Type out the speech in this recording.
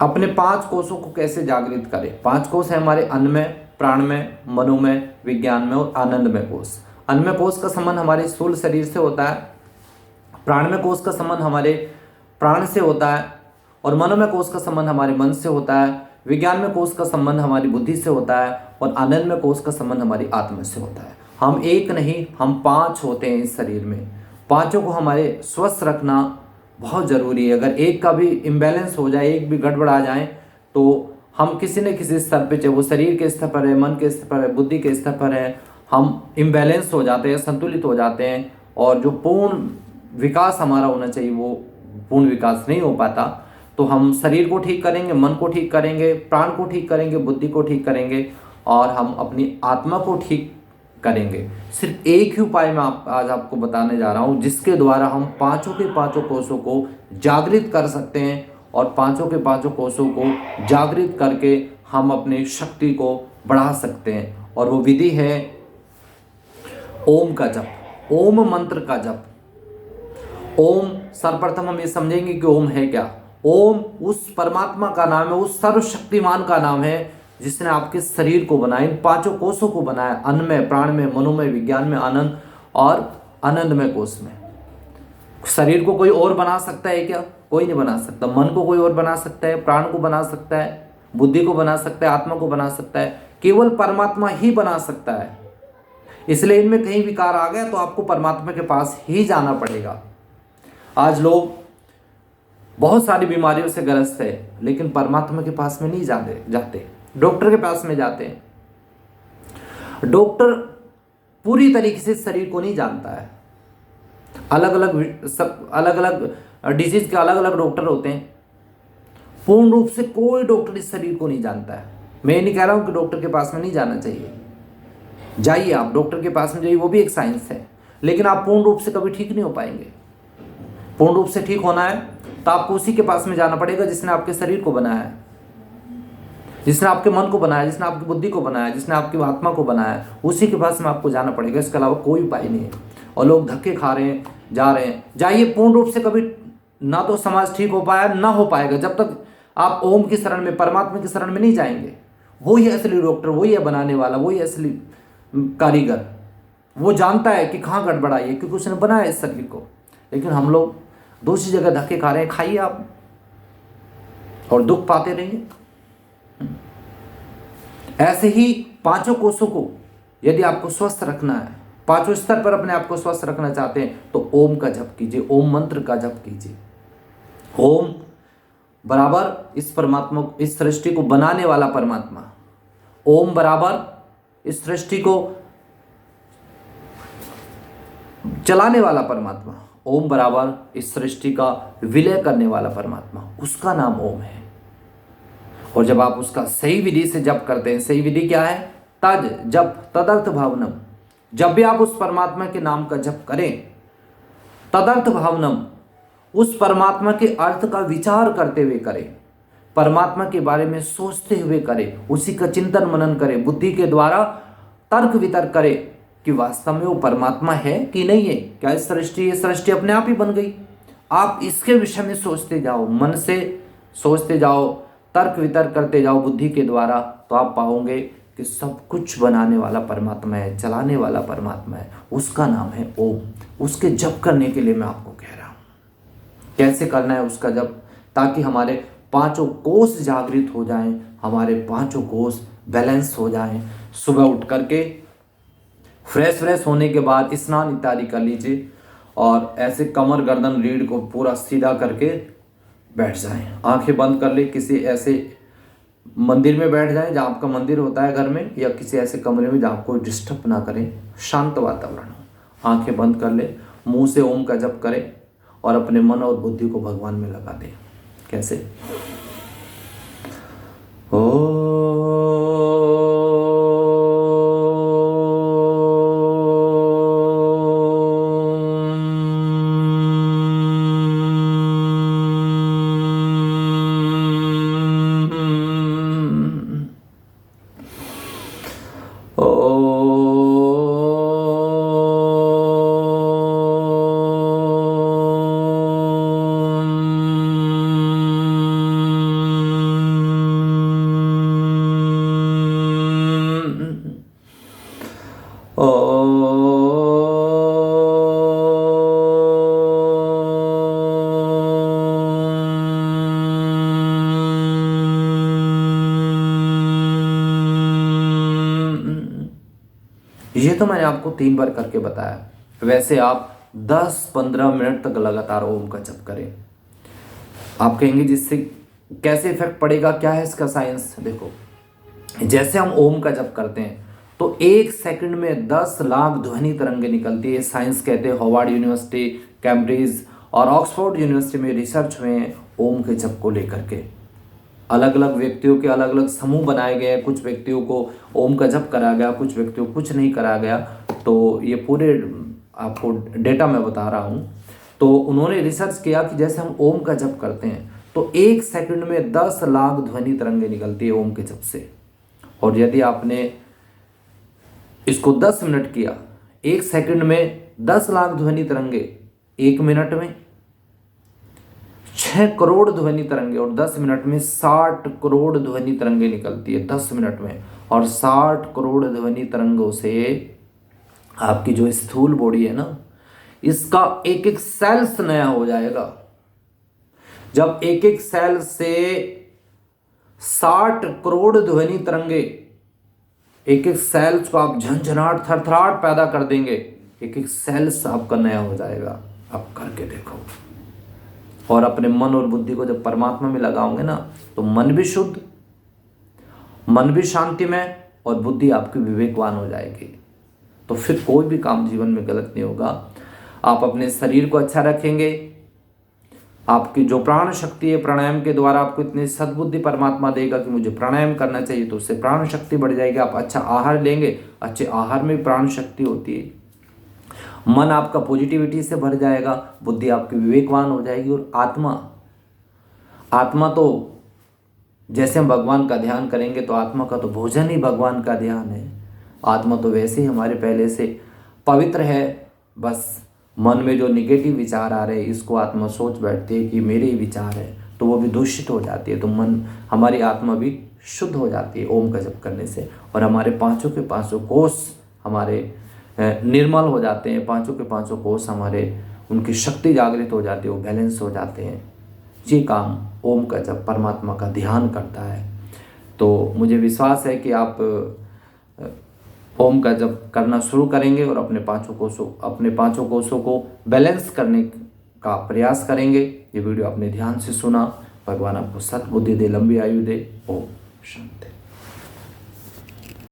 अपने 5 कोषों को कैसे जागृत करें। 5 कोष है हमारे अन्नमय, प्राणमय, मनोमय, विज्ञानमय और आनंदमय कोष। अन्नमय कोष का संबंध हमारे स्थूल शरीर से होता है, प्राणमय कोष का संबंध हमारे प्राण से होता है और मनोमय कोष का संबंध हमारे मन से होता है, विज्ञानमय कोष का संबंध हमारी बुद्धि से होता है और आनंदमय कोष का संबंध हमारी आत्मा से होता है। हम एक नहीं, हम 5 होते हैं इस शरीर में। पांचों को हमारे स्वस्थ रखना बहुत ज़रूरी है। अगर एक का भी इम्बैलेंस हो जाए, एक भी गड़बड़ आ जाए, तो हम किसी न किसी स्तर पे, चाहे वो शरीर के स्तर पर है, मन के स्तर पर है, बुद्धि के स्तर पर है, हम इम्बैलेंस हो जाते हैं, संतुलित हो जाते हैं और जो पूर्ण विकास हमारा होना चाहिए वो पूर्ण विकास नहीं हो पाता। तो हम शरीर को ठीक करेंगे, मन को ठीक करेंगे, प्राण को ठीक करेंगे, बुद्धि को ठीक करेंगे और हम अपनी आत्मा को ठीक करेंगे। सिर्फ एक ही उपाय मैं आज आपको बताने जा रहा हूँ, जिसके द्वारा हम पांचों के पांचों कोषों को जागृत कर सकते हैं और पांचों के पांचों कोषों को जागृत करके हम अपनी शक्ति को बढ़ा सकते हैं। और वो विधि है ओम का जप, ओम मंत्र का जप। ओम, सर्वप्रथम हम ये समझेंगे कि ओम है क्या। ओम उस परमात्मा का नाम है, उस सर्वशक्तिमान का नाम है जिसने आपके शरीर को बनाया, इन पांचों कोषों को बनाया, अन्नमय, प्राणमय, मनोमय, विज्ञान में, आनंद और आनंदमय कोष में। शरीर को कोई और बना सकता है क्या? कोई नहीं बना सकता। मन को कोई और बना सकता है, प्राण को बना सकता है, बुद्धि को बना सकता है, आत्मा को बना सकता है, केवल परमात्मा ही बना सकता है। इसलिए इनमें कहीं विकार आ गया तो आपको परमात्मा के पास ही जाना पड़ेगा। आज लोग बहुत सारी बीमारियों से ग्रस्त है लेकिन परमात्मा के पास में नहीं जाते, डॉक्टर के पास में जाते हैं। डॉक्टर पूरी तरीके से शरीर को नहीं जानता है। अलग अलग डिजीज के अलग अलग डॉक्टर होते हैं। पूर्ण रूप से कोई डॉक्टर इस शरीर को नहीं जानता है। मैं ये नहीं कह रहा हूं कि डॉक्टर के पास में नहीं जाना चाहिए, जाइए, आप डॉक्टर के पास में जाइए, वो भी एक साइंस है, लेकिन आप पूर्ण रूप से कभी ठीक नहीं हो पाएंगे। पूर्ण रूप से ठीक होना है तो आपको उसी के पास में जाना पड़ेगा जिसने आपके शरीर को बनाया है, जिसने आपके मन को बनाया, जिसने आपकी बुद्धि को बनाया, जिसने आपकी आत्मा को बनाया, उसी के पास में आपको जाना पड़ेगा। इसके अलावा कोई उपाय नहीं है। और लोग धक्के खा रहे हैं, जा रहे हैं। जाइए, पूर्ण रूप से कभी ना तो समाज ठीक हो पाया, ना हो पाएगा जब तक आप ओम की शरण में, परमात्मा की शरण में नहीं जाएंगे। वही असली डॉक्टर, वही है बनाने वाला, वही असली कारीगर। वो जानता है कि कहाँ गड़बड़ाई है क्योंकि उसने बनाया इस शरीर को। लेकिन हम लोग दूसरी जगह धक्के खा रहे हैं। खाइए आप और दुख पाते रहिए। ऐसे ही पांचों कोषों को यदि आपको स्वस्थ रखना है, पांचों स्तर पर अपने आप को स्वस्थ रखना चाहते हैं तो ओम का जप कीजिए, ओम मंत्र का जप कीजिए। ओम बराबर इस परमात्मा, इस सृष्टि को बनाने वाला परमात्मा, ओम बराबर इस सृष्टि को चलाने वाला परमात्मा, ओम बराबर इस सृष्टि का विलय करने वाला परमात्मा, उसका नाम ओम है। और जब आप उसका सही विधि से जप करते हैं, सही विधि क्या है? तज जप तदर्थ भावनम। जब भी आप उस परमात्मा के नाम का जप करें, तदर्थ भावनम, उस परमात्मा के अर्थ का विचार करते हुए करें, परमात्मा के बारे में सोचते हुए करें, उसी का चिंतन मनन करें, बुद्धि के द्वारा तर्क वितर्क करें कि वास्तव में वो परमात्मा है कि नहीं है। क्या इस सृष्टि, ये सृष्टि अपने आप ही बन गई? आप इसके विषय में सोचते जाओ, मन से सोचते जाओ, तर्क वितर्क करते जाओ बुद्धि के द्वारा, तो आप पाओगे कि सब कुछ बनाने वाला परमात्मा है, चलाने वाला परमात्मा है, उसका नाम है ओम। उसके जप करने के लिए मैं आपको कह रहा हूँ। कैसे करना है उसका जप? ताकि हमारे पांचों कोष जागृत हो जाएं, हमारे पांचों कोष बैलेंस हो जाएं। सुबह उठ करके फ्रेश होने के बाद स्नान इत्यादि कर लीजिए और ऐसे कमर, गर्दन, रीढ़ को पूरा सीधा करके बैठ जाएं, आंखें बंद कर ले। किसी ऐसे मंदिर में बैठ जाएं जहाँ आपका मंदिर होता है घर में, या किसी ऐसे कमरे में जहाँ कोई डिस्टर्ब ना करें, शांत वातावरण हो। आंखें बंद कर ले, मुंह से ओम का जप करें और अपने मन और बुद्धि को भगवान में लगा दें। कैसे? ये तो मैंने आपको 3 बार करके बताया। वैसे आप 10-15 मिनट तक लगातार ओम का जप करें। आप कहेंगे जिससे कैसे इफेक्ट पड़ेगा, क्या है इसका साइंस? देखो, जैसे हम ओम का जप करते हैं तो 1 सेकंड में 10 लाख ध्वनि तरंगे निकलती है। साइंस कहते हैं, हार्वर्ड यूनिवर्सिटी, कैम्ब्रिज और ऑक्सफोर्ड यूनिवर्सिटी में रिसर्च हुए हैं ओम के जप को लेकर के। अलग अलग व्यक्तियों के अलग अलग समूह बनाए गए हैं, कुछ व्यक्तियों को ओम का जप करा गया, कुछ व्यक्तियों को कुछ नहीं करा गया। तो ये पूरे आपको डेटा मैं बता रहा हूँ। तो उन्होंने रिसर्च किया कि जैसे हम ओम का जप करते हैं तो 1 सेकंड में 10 लाख ध्वनि तरंगे निकलती है ओम के जप से। और यदि आपने इसको 10 मिनट किया, 1 सेकंड में 10 लाख ध्वनि तरंगे, 1 मिनट में 6 करोड़ ध्वनि तरंगे, और 10 मिनट में 60 करोड़ ध्वनि तरंगे निकलती है 10 मिनट में। और 60 करोड़ ध्वनि तरंगों से आपकी जो स्थूल बॉडी है ना, इसका एक एक सेल्स नया हो जाएगा। जब एक एक सेल से 60 करोड़ ध्वनि तरंगे, एक एक सेल्स को आप झंझनाहट, थरथराहट पैदा कर देंगे, एक एक सेल्स आपका नया हो जाएगा। आप करके देखो। और अपने मन और बुद्धि को जब परमात्मा में लगाओगे ना, तो मन भी शुद्ध, मन भी शांतिमय और बुद्धि आपकी विवेकवान हो जाएगी। तो फिर कोई भी काम जीवन में गलत नहीं होगा। आप अपने शरीर को अच्छा रखेंगे, आपकी जो प्राण शक्ति है, प्राणायाम के द्वारा आपको इतनी सद्बुद्धि परमात्मा देगा कि मुझे प्राणायाम करना चाहिए, तो उससे प्राण शक्ति बढ़ जाएगी। आप अच्छा आहार लेंगे, अच्छे आहार में प्राण शक्ति होती है। मन आपका पॉजिटिविटी से भर जाएगा, बुद्धि आपकी विवेकवान हो जाएगी। और आत्मा तो जैसे हम भगवान का ध्यान करेंगे तो आत्मा का तो भोजन ही भगवान का ध्यान है। आत्मा तो वैसे ही हमारे पहले से पवित्र है, बस मन में जो निगेटिव विचार आ रहे हैं इसको आत्मा सोच बैठती है कि मेरे ही विचार है, तो वो भी दूषित हो जाती है। तो मन, हमारी आत्मा भी शुद्ध हो जाती है ओम का जप करने से। और हमारे पांचों के पांचों कोष हमारे निर्मल हो जाते हैं, पांचों के पांचों कोष हमारे, उनकी शक्ति जागृत हो जाती है, वो बैलेंस हो जाते हैं। ये काम ओम का जप परमात्मा का ध्यान करता है। तो मुझे विश्वास है कि आप ओम का जप करना शुरू करेंगे और अपने पांचों कोषों को बैलेंस करने का प्रयास करेंगे। ये वीडियो आपने ध्यान से सुना, भगवान आपको सद्बुद्धि दे, लंबी आयु दे। ओम शांति।